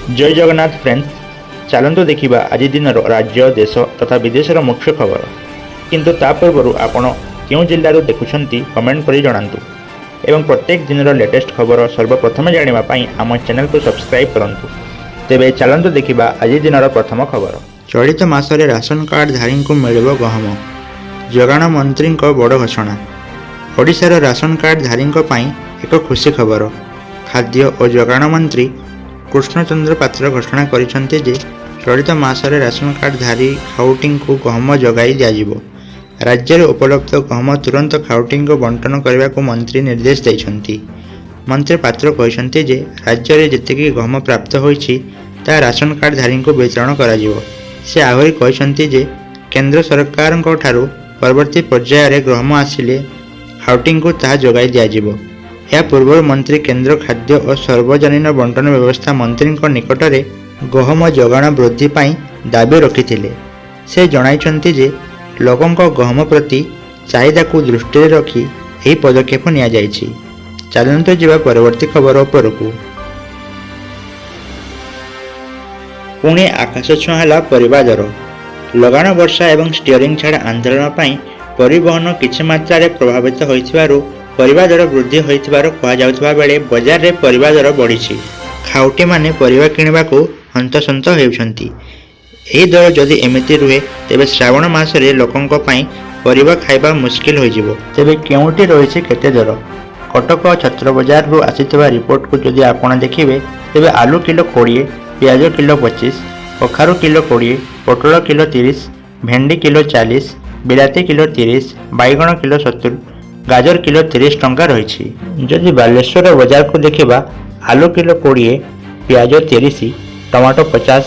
जय जगन्नाथ फ्रेंड्स, चलतु देखा आज दिन राज्य देश तथा विदेशर मुख्य खबर। किंतु ता पूर्व आपण क्यों जिलूर देखुंट कमेंट कर जनातु एवं प्रत्येक दिन लेटेस्ट खबर सर्वप्रथम जानापी आम चैनल को सब्सक्राइब करूँ। तेरे चलतु देखा आज दिन प्रथम खबर। चलित मासरे राशन कार्ड धारी को मिल गहम, जोगाण मंत्री बड़ घोषणा। ओडिशार राशन कार्ड धारी एक खुशी खबर। खाद्य और जोगाण मंत्री कृष्णचंद्र पात्र घोषणा करिसेंते जे चलित मासरे राशन कार्ड धारी खाउटी को गहम जगाई दिज्व। राज्य में उपलब्ध गहम तुरंत खाउटी को बंटन करने को मंत्री निर्देश देइछंती। मंत्री पात्र कहते जे राज्य में जेतिकी गहम प्राप्त होइछि ता राशन कार्ड धारी को वितरण कराजिवो। से आहरी कहते जे केंद्र सरकार ठारू परवर्ती पर्यायर में गहम आसिले खाउटी को ताहा जगाई दिज्व। या पूर्व मंत्री केंद्र खाद्य और सार्वजनिक बंटन व्यवस्था मंत्री निकट में गहम जोगाण वृद्धि पाई दाबी रखिथिले। से जणाइछंती जे लोकों गहम प्रति चाहिदा को दृष्टि रखी यह पदक्षेप निया जायछि। चलंतु जिबा परवर्ती खबर उपरकू। पुणे आकाश छुआला परिबा दर। लगाण वर्षा एवं स्टीयरिंग छाड़ आंदोलन पाई परिवहन किछि मात्रा रे प्रभावित होइथिबारु परिबा दर वृद्धि होइथिबारु कहा जाउथबा बेले बाजार रे परिबा दर बढ़िछि। खाउटी माने परिबा किनिबा को हंतसंत हेउछंती। एही दर जदि एमिति रुहे तेबे श्रावण मासरे लोकंक पई परिबा खाइबा मुश्किल होई जिवो। तेबे केउटी रहिछि केते दर? कटक छत्र बाजार रु आसीथिबा रिपोर्ट को जदि आपण देखिबे तेबे आलू किलो 20, प्याज किलो 25, कखारु किलो 20, पोटल किलो 30, भेंडी किलो 40, बिलाती किलो 30, बैगण किलो 70, गाजर किलो 30 टंका रही। जदि बालेश्वर बाजार को देखा आलू किलो 20, प्याज 30, टमाटो 50,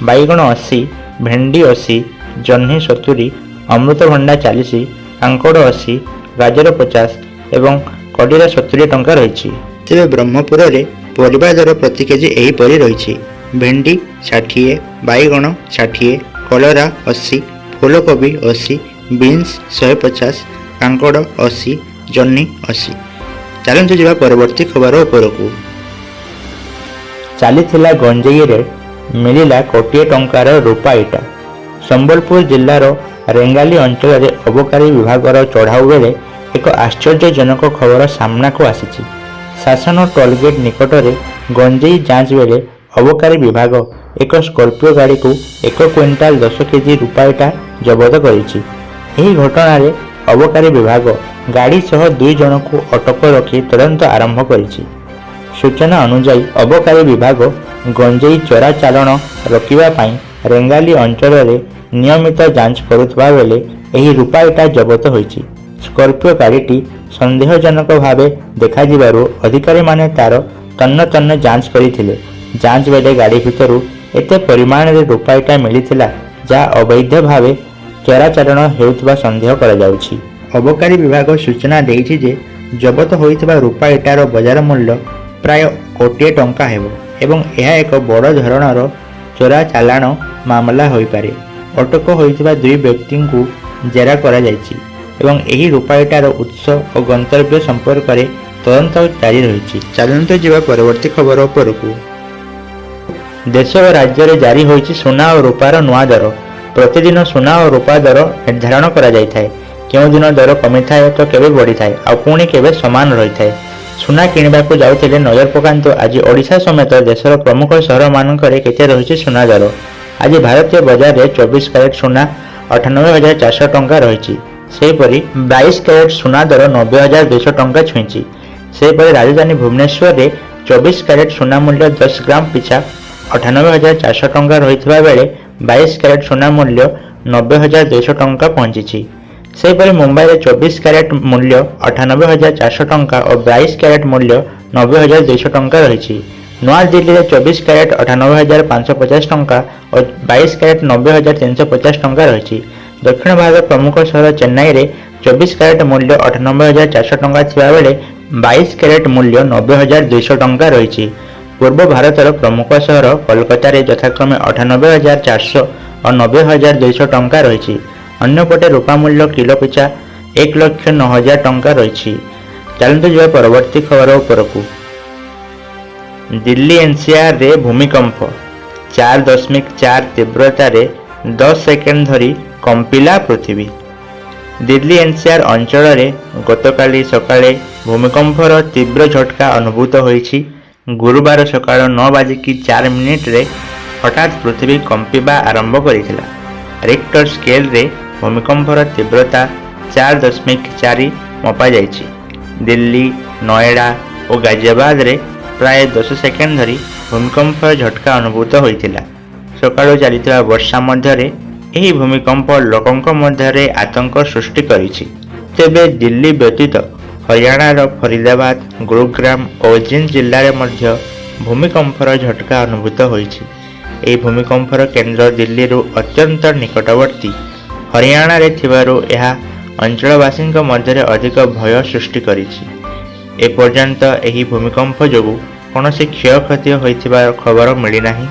बैगण 80, भेंडी 80, जह्नी 70, अमृतभंडा 40, कांकड़ 80, गाजर 50 एवं कड़ीरा 70 टंका रही। तेज ब्रह्मपुर में परिबा दर प्रति केजी एहीपरि रही। भेंडी 60, बैगण 60, कलरा 80, फूलकोबी 80, बीन्स 150, कांकड़ 80, जह्नी 80। चलतु जा परवर्ती खबर उपरकू। चली गंजेई रेट मिला कोटिए टंकार रूपा इटा। संबलपुर जिलार रेंगाली अंचल में अबकारी विभाग चढ़ाऊ बेले एक आश्चर्यजनक खबर सामना को आसी। शासन टोलगेट निकट में गंजेई जांच बेले अबकारी विभाग एक स्कॉर्पियो गाड़ी को 1 क्विंटाल 10 केजी रूपा इटा जबत कर। घटना अबकारी विभाग गाड़ी सह 2 जन को अटक रखी तदंत आरंभ करिछि। सूचना अनुसार अबकारी विभाग गंजेई चोरा चालाण रोकवा पाई रेंगाली अंचल में नियमित जांच करुवा बेले एही रूपा इटा जबत होइछि। स्कॉर्पियो गाड़ीटी संदेहजनक भावे देखा अधिकारी माने तार तन्न तन्न जांच करथिले। जांच बेले गाड़ी भितरु एते परिमाण रे रूपा इटा मिलिथिला जा अवैध भावे चोरा चालाण हेउथबा संदेह करा जाउछि। अबकारी विभाग सूचना देइछि जे जबत होइतबा रूपा इटार बाजार मूल्य प्राय कोटिए टंका हेबो एवं यह एक बड़ धरणर चोरा चालाण मामला होई पारे। अटक होइतबा 2 व्यक्ति को जेरा करा जायछि एवं एही रूपा इटार उत्स और गंतव्य संपर्क में तदंत जारी रही। चलतु जा परवर्ती खबर उपरकू। देश और राज्य में जारी होइछि सोना और रूपार नुआ दर। प्रतिदिन सोना और रूपा दर निर्धारण करा जाय थाए। केउ दिन दर कमी थाए तो केबे बढ़ी थाए आ पुणी केबे समान रही थाए। सोना किनिबा को जाउथिले नजर पकांतु आज ओडिशा समेत देशर प्रमुख शहर मानकरे केते रहिछि सोना दर। आज भारतीय बाजार में 24 कैरेट सोना 98,400 टंका रही। सेहीपरि 22 कैरेट सोना दर 90,200 टंका छुईछि। सेहीपरि राजधानी भुवनेश्वर में 24 कैरेट सोना मूल्य 10 ग्राम पिछा 98,400 टंका रही बेले 22 कैरेट सोना मूल्य 90,200 टंका पहुंची। सेहीपरि मुंबई में 24 कैरेट मूल्य 98,400 टंका और 22 कैरेट मूल्य 90,200 टंका रही। नवा दिल्ली में 24 कैरेट 98,550 टंका और 22 कैरेट 90,350 टंका रही। दक्षिण भारत प्रमुख शहर चेन्नई में 24 कैरेट मूल्य 98,400 टंका थिबा बेले 22 कैरेट मूल्य 90,200 टंका रही। पूर्व भारतर प्रमुख शहर कोलकाता रे यथाक्रमे 98,400 और 90,200 टंका रही। अन्यपटे रूपा मूल्य किलो पिछा 1,09,000 टंका रही। चलतु जा परवर्ती खबर उपरकू। दिल्ली एनसीआर रे भूमिकंप 4.4 तीव्रतार 10 सेकेंड धरी कंपिला पृथ्वी। दिल्ली एनसीआर अंचल गतकाली सकाळे भूमिकंपर तीव्र झटका अनुभूत होईछि। गुरुवार सकाळ 9:04 रे हठात पृथ्वी कंपिबा आरंभ करिथिला। रिक्टर स्केल रे भूमिकंपर तीव्रता 4.4 मपा जाइछि। दिल्ली, नोएडा और गाजियाबाद रे प्राय 10 सेकेंड धरी भूमिकंप झटका अनुभूत होइथिला। सकाळु चलिथिबा वर्षा मध्यरे एही भूमिकंप लोकंक मध्यरे आतंक सृष्टि करिछि। तेबे दिल्ली व्यतीत हरियाणार फरीदाबाद, गुरुग्राम और जिंद जिल्लारे मध्य भूमिकंपर झटका अनुभूत होइछि। एही भूमिकंपर केन्द्र दिल्ली रु अत्यंत निकटवर्ती हरियाणा रे थिबारु एहा अंचलवासींक मध्यरे अधिक भय सृष्टि करिछि। एपर्यंत एही भूमिकंप जोगु कौनसी क्षयक्षति होइथिबार खबर मिली नाही।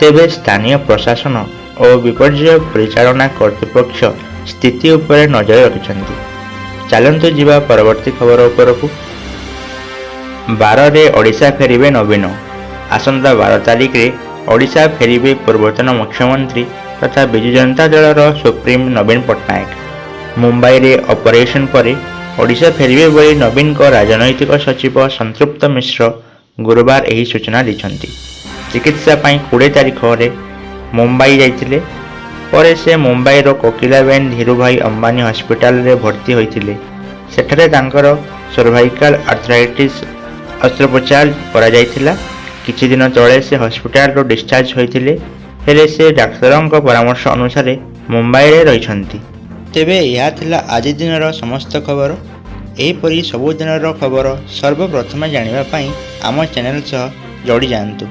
तेबे स्थानीय प्रशासन और विपर्यय परिचालना कर्तृपक्ष स्थिति उपरे नजर रखिछन्ति। चलन्तु जीवा परवर्ती खबर उपरकू। 12 रे ओडिशा फेरिबे नवीन। आसंता 12 तारिख रे ओडिशा फेरिबे पूर्वतन मुख्यमंत्री तथा बिजु जनता दलर सुप्रीम नवीन पट्टनायक। मुंबई रे ऑपरेशन परे ओडिशा फेरिबे बोली नवीन को राजनैतिक सचिव संतृप्त मिश्र गुरुवार यही सूचना दी। चिकित्सा पाई 20 तारिख रे मुंबई जाइतिले। परे से मुंबई रो कोकिलाबेन धीरूभाई अंबानी हॉस्पिटल रे भर्ती होइतिले। सेठरे तांकर सर्वाइकल आर्थराइटिस अस्त्रोपचार करा जाइतिला। किछि दिन तळे से हॉस्पिटल रो डिस्चार्ज होइतिले। हेले से डाक्तरन को परामर्श अनुसार मुंबई रे रहिछन्ति। तेबे यह थिला आज दिनर समस्त खबर। एहीपरि सबु दिनर खबर सर्वप्रथम जानिबा पई आम चैनल सह जोड़ी जांतु।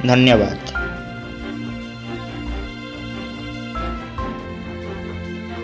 धन्यवाद।